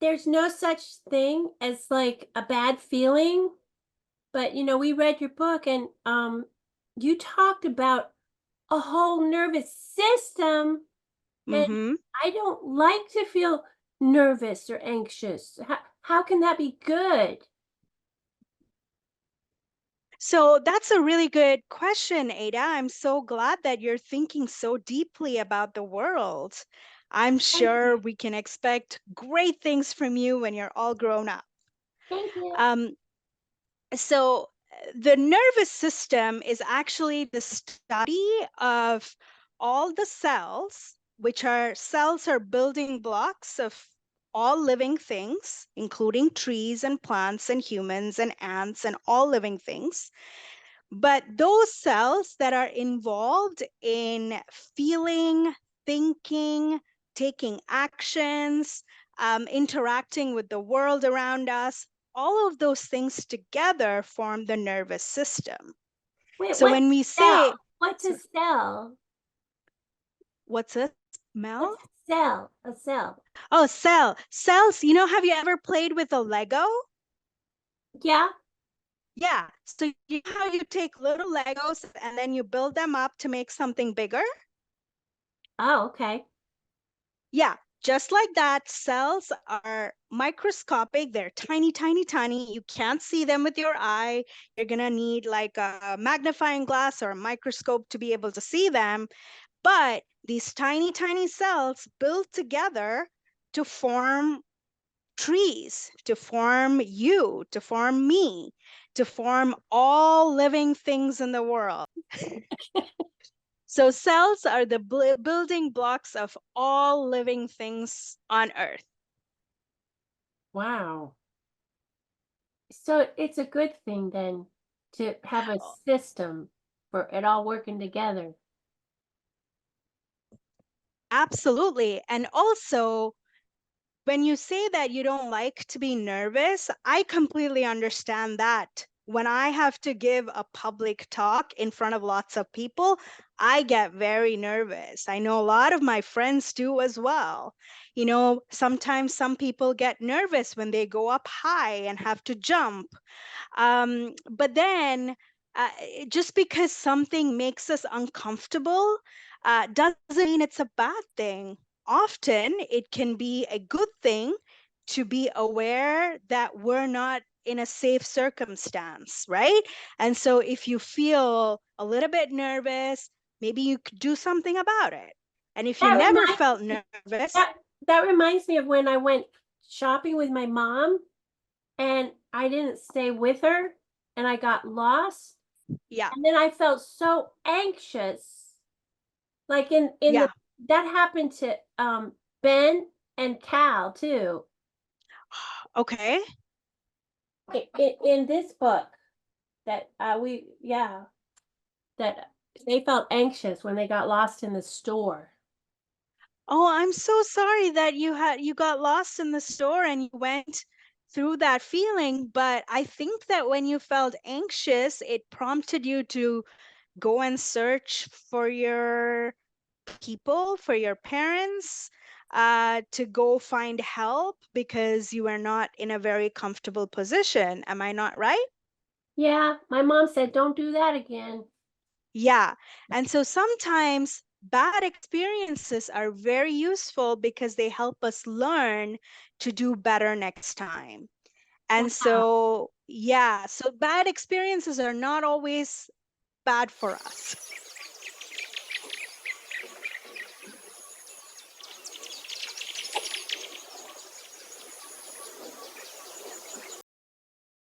there's no such thing as like a bad feeling, but we read your book and you talked about a whole nervous system, and Hmm. I don't like to feel nervous or anxious. How can that be good? So that's a really good question, Ada. I'm so glad that you're thinking so deeply about the world. I'm Thank sure you. we can expect great things from you when you're all grown up. Thank you. Um, the nervous system is actually the study of all the cells, which are cells are building blocks of all living things, including trees and plants and humans and ants and all living things. But those cells that are involved in feeling, thinking, taking actions, interacting with the world around us, all of those things together form the nervous system. Wait, So what's when we a cell? say, What's a so cell? what's a smell? What's a cell? A cell. Oh, cell. Cells, have you ever played with a Lego? Yeah. Yeah. So you know how you take little Legos and then you build them up to make something bigger? Oh, okay. Yeah, just like that, cells are microscopic. They're tiny, tiny, tiny. You can't see them with your eye. You're going to need like a magnifying glass or a microscope to be able to see them. But these tiny, tiny cells build together to form trees, to form you, to form me, to form all living things in the world. So cells are the building blocks of all living things on Earth. Wow. So it's a good thing then to have a system for it all working together. Absolutely. And also, when you say that you don't like to be nervous, I completely understand that. When I have to give a public talk in front of lots of people, I get very nervous. I know a lot of my friends do as well. Sometimes some people get nervous when they go up high and have to jump. But then, just because something makes us uncomfortable, doesn't mean it's a bad thing. Often, it can be a good thing to be aware that we're not in a safe circumstance, right? And so, if you feel a little bit nervous, maybe you could do something about it. And if you That never reminds felt nervous, that that reminds me of when I went shopping with my mom and I didn't stay with her and I got lost yeah, and then I felt so anxious. Like in the yeah, that happened to Ben and Cal too. okay. In this book that we yeah, that they felt anxious when they got lost in the store. Oh, I'm so sorry that you got lost in the store and you went through that feeling, but I think that when you felt anxious, it prompted you to go and search for your people, for your parents, to go find help because you were not in a very comfortable position. Am I not right? Yeah, my mom said don't do that again. Yeah. And so sometimes bad experiences are very useful because they help us learn to do better next time. And Wow. so, yeah, so bad experiences are not always bad for us.